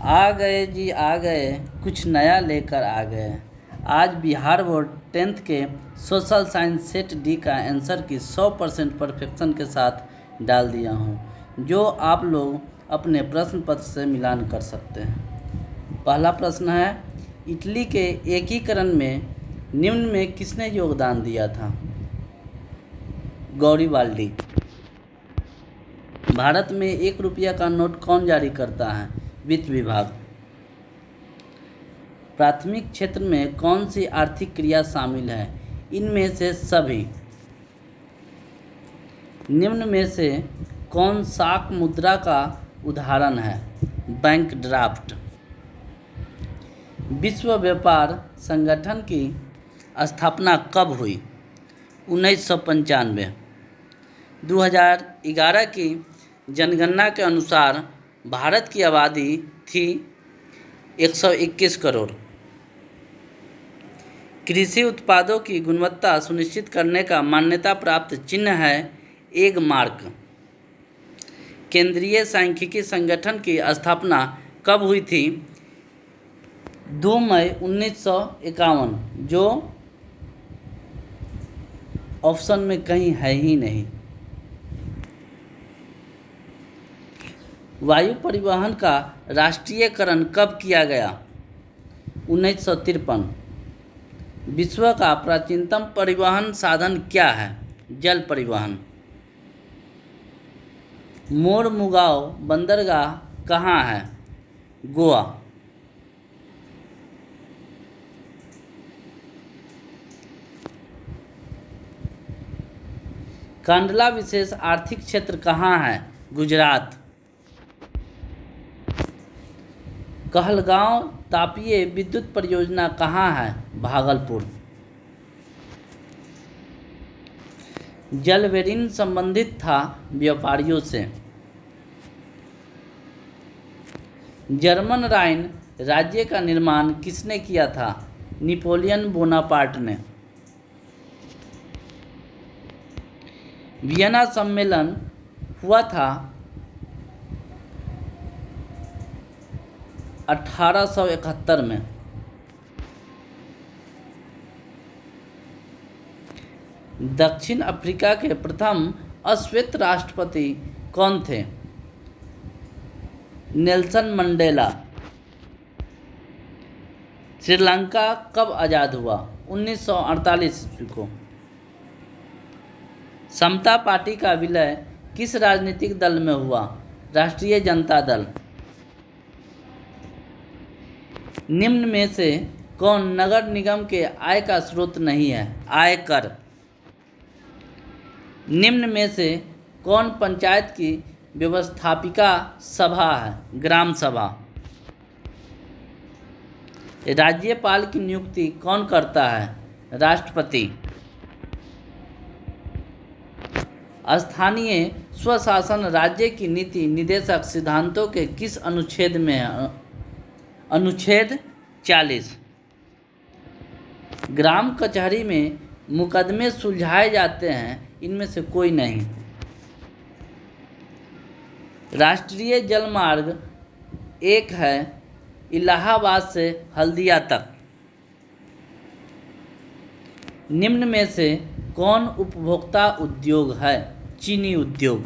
आ गए जी आ गए, कुछ नया लेकर आ गए। आज बिहार बोर्ड 10th के सोशल साइंस सेट डी का आंसर की 100% परफेक्शन के साथ डाल दिया हूँ, जो आप लोग अपने प्रश्न पत्र से मिलान कर सकते हैं। पहला प्रश्न है, इटली के एकीकरण में निम्न में किसने योगदान दिया था? गौरीवाल्डी। भारत में 1 रुपया का नोट कौन जारी करता है? वित्त विभाग। प्राथमिक क्षेत्र में कौन सी आर्थिक क्रिया शामिल है? इनमें से सभी। निम्न में से कौन साख मुद्रा का उदाहरण है? Bank draft. विश्व व्यापार संगठन की स्थापना कब हुई? 1995। 2011 की जनगणना के अनुसार भारत की आबादी थी 121 करोड़। कृषि उत्पादों की गुणवत्ता सुनिश्चित करने का मान्यता प्राप्त चिन्ह है एग मार्क। केंद्रीय सांख्यिकी संगठन की स्थापना कब हुई थी? 2 मई 1951, जो ऑप्शन में कहीं है ही नहीं। वायु परिवहन का राष्ट्रीयकरण कब किया गया? 1953। विश्व का प्राचीनतम परिवहन साधन क्या है? जल परिवहन। मोरमुगांव बंदरगाह कहाँ है? गोवा। कांडला विशेष आर्थिक क्षेत्र कहाँ है? गुजरात। कहलगांव तापीय विद्युत परियोजना कहाँ है? भागलपुर। जलवेरिन संबंधित था व्यापारियों से। जर्मन राइन राज्य का निर्माण किसने किया था? नेपोलियन बोनापार्ट ने। वियना सम्मेलन हुआ था 1871 में। दक्षिण अफ्रीका के प्रथम अश्वेत राष्ट्रपति कौन थे? Nelson Mandela. श्रीलंका कब आज़ाद हुआ? 1948 ईस्वी को। समता पार्टी का विलय किस राजनीतिक दल में हुआ? राष्ट्रीय जनता दल। निम्न में से कौन नगर निगम के आय का स्रोत नहीं है? आयकर। निम्न में से कौन पंचायत की व्यवस्थापिका सभा है? ग्राम सभा। राज्यपाल की नियुक्ति कौन करता है? राष्ट्रपति। स्थानीय स्वशासन राज्य की नीति निर्देशक सिद्धांतों के किस अनुच्छेद में है? अनुच्छेद 40। ग्राम कचहरी में मुकदमे सुलझाए जाते हैं, इनमें से कोई नहीं। राष्ट्रीय जलमार्ग एक है इलाहाबाद से हल्दिया तक। निम्न में से कौन उपभोक्ता उद्योग है? चीनी उद्योग।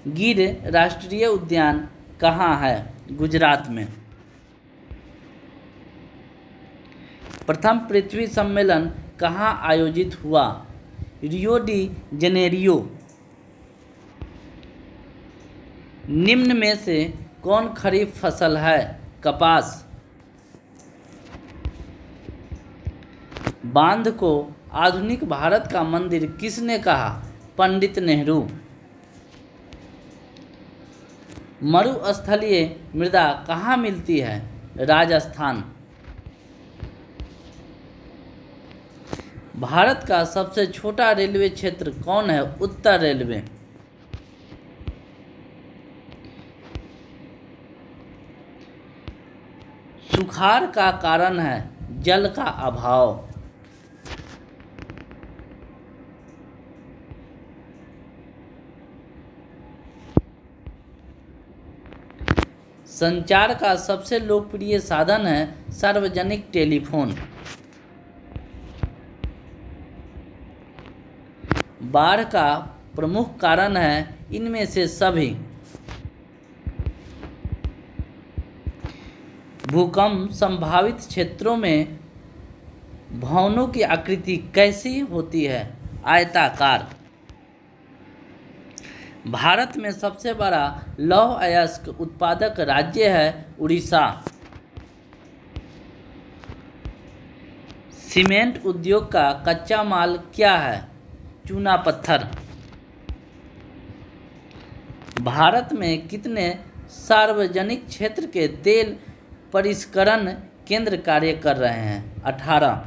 गिर राष्ट्रीय उद्यान कहाँ है? गुजरात में। प्रथम पृथ्वी सम्मेलन कहाँ आयोजित हुआ? Rio de Janeiro. निम्न में से कौन खरीफ फसल है? कपास। बांध को आधुनिक भारत का मंदिर किसने कहा? पंडित नेहरू। मरुस्थलीय मृदा कहाँ मिलती है? राजस्थान। भारत का सबसे छोटा रेलवे क्षेत्र कौन है? उत्तर रेलवे। सुखाड़ का कारण है जल का अभाव। संचार का सबसे लोकप्रिय साधन है सार्वजनिक टेलीफोन। बाढ़ का प्रमुख कारण है इनमें से सभी। भूकंप संभावित क्षेत्रों में भवनों की आकृति कैसी होती है? आयताकार। भारत में सबसे बड़ा लौह अयस्क उत्पादक राज्य है उड़ीसा। सीमेंट उद्योग का कच्चा माल क्या है? चूना पत्थर। भारत में कितने सार्वजनिक क्षेत्र के तेल परिष्करण केंद्र कार्य कर रहे हैं? 18।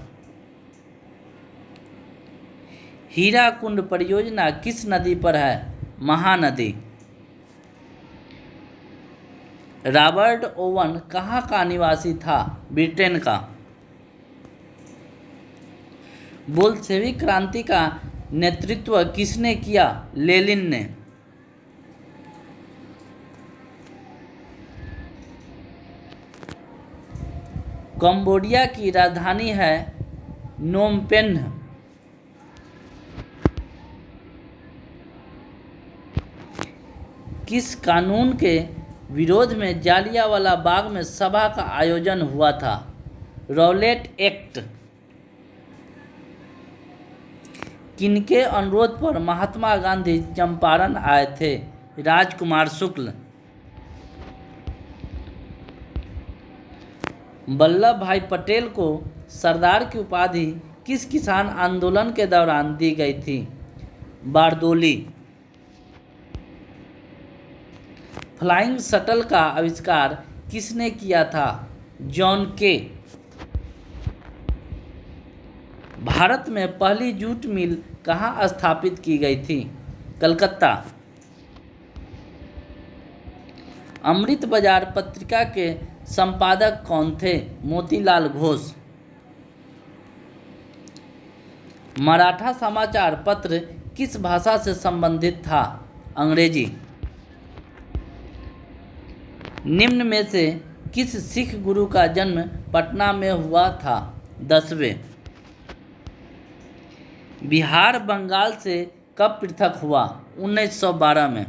हीराकुंड परियोजना किस नदी पर है? महानदी। रॉबर्ट ओवन कहाँ का निवासी था? ब्रिटेन का। बोल्शेविक क्रांति का नेतृत्व किसने किया? लेनिन ने। कंबोडिया की राजधानी है नोम पेन्ह। किस कानून के विरोध में जालियांवाला बाग में सभा का आयोजन हुआ था? Rowlatt act. किनके अनुरोध पर महात्मा गांधी चंपारण आए थे? राजकुमार शुक्ल। वल्लभ भाई पटेल को सरदार की उपाधि किस किसान आंदोलन के दौरान दी गई थी? बारदोली। फ्लाइंग शटल का आविष्कार किसने किया था? जॉन के। भारत में पहली जूट मिल कहाँ स्थापित की गई थी? कलकत्ता। अमृत बाजार पत्रिका के संपादक कौन थे? मोतीलाल घोष। मराठा समाचार पत्र किस भाषा से संबंधित था? अंग्रेजी। निम्न में से किस सिख गुरु का जन्म पटना में हुआ था? 10वें। बिहार बंगाल से कब पृथक हुआ? 1912 में।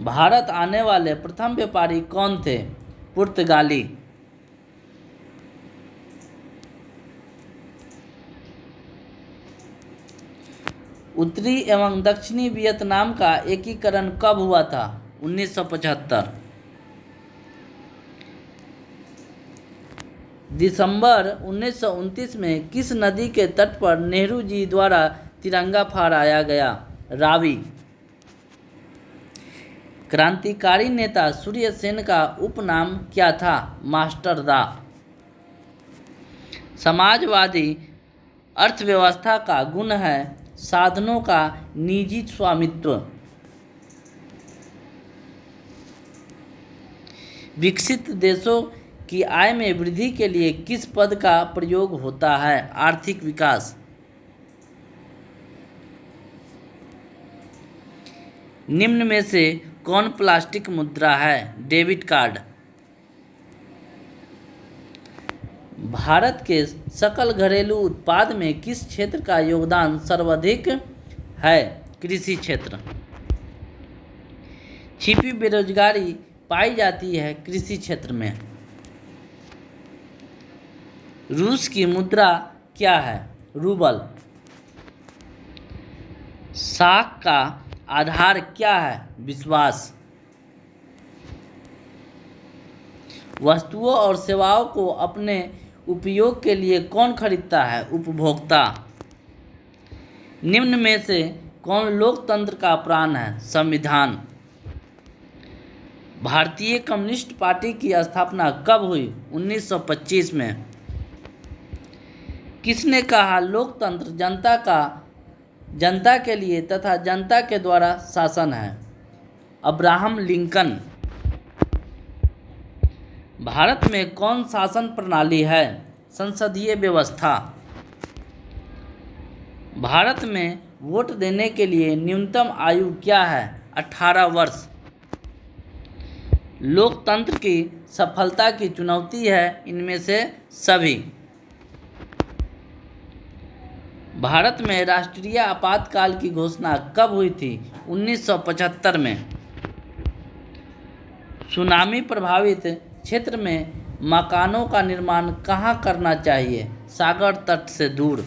भारत आने वाले प्रथम व्यापारी कौन थे? पुर्तगाली। उत्तरी एवं दक्षिणी वियतनाम का एकीकरण कब हुआ था? 1975। दिसंबर 1929 में किस नदी के तट पर नेहरू जी द्वारा तिरंगा फहराया गया? रावी। क्रांतिकारी नेता सूर्य सेन का उपनाम क्या था? मास्टर दा। समाजवादी अर्थव्यवस्था का गुण है साधनों का निजी स्वामित्व। विकसित देशों की आय में वृद्धि के लिए किस पद का प्रयोग होता है? आर्थिक विकास। निम्न में से कौन प्लास्टिक मुद्रा है? Debit card. भारत के सकल घरेलू उत्पाद में किस क्षेत्र का योगदान सर्वाधिक है? कृषि क्षेत्र। छिपी बेरोजगारी पाई जाती है कृषि क्षेत्र में। रूस की मुद्रा क्या है? रूबल। साख का आधार क्या है? विश्वास। वस्तुओं और सेवाओं को अपने उपयोग के लिए कौन खरीदता है? उपभोक्ता। निम्न में से कौन लोकतंत्र का प्राण है? संविधान। भारतीय कम्युनिस्ट पार्टी की स्थापना कब हुई? 1925 में। किसने कहा लोकतंत्र जनता के लिए तथा जनता के द्वारा शासन है? Abraham Lincoln. भारत में कौन शासन प्रणाली है? संसदीय व्यवस्था। भारत में वोट देने के लिए न्यूनतम आयु क्या है? 18 वर्ष। लोकतंत्र की सफलता की चुनौती है इनमें से सभी। भारत में राष्ट्रीय आपातकाल की घोषणा कब हुई थी? 1975 में। सुनामी प्रभावित क्षेत्र में मकानों का निर्माण कहाँ करना चाहिए? सागर तट से दूर।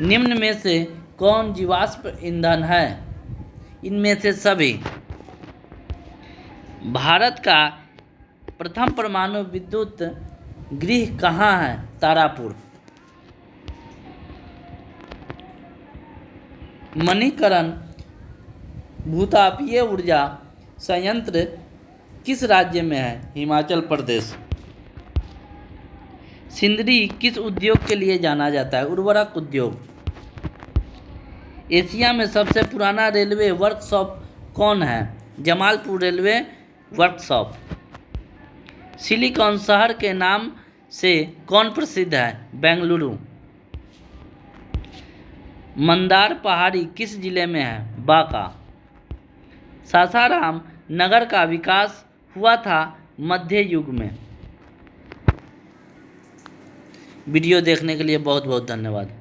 निम्न में से कौन जीवाश्म ईंधन है? इनमें से सभी। भारत का प्रथम परमाणु विद्युत गृह कहाँ है? तारापुर। मणिकरण भूतापीय ऊर्जा संयंत्र किस राज्य में है? हिमाचल प्रदेश। सिंदरी किस उद्योग के लिए जाना जाता है? उर्वरक उद्योग। एशिया में सबसे पुराना रेलवे वर्कशॉप कौन है? Jamalpur railway workshop. सिलिकॉन शहर के नाम से कौन प्रसिद्ध है? बेंगलुरु। मंदार पहाड़ी किस जिले में है? बांका। सासाराम नगर का विकास हुआ था मध्य युग में। वीडियो देखने के लिए बहुत बहुत धन्यवाद।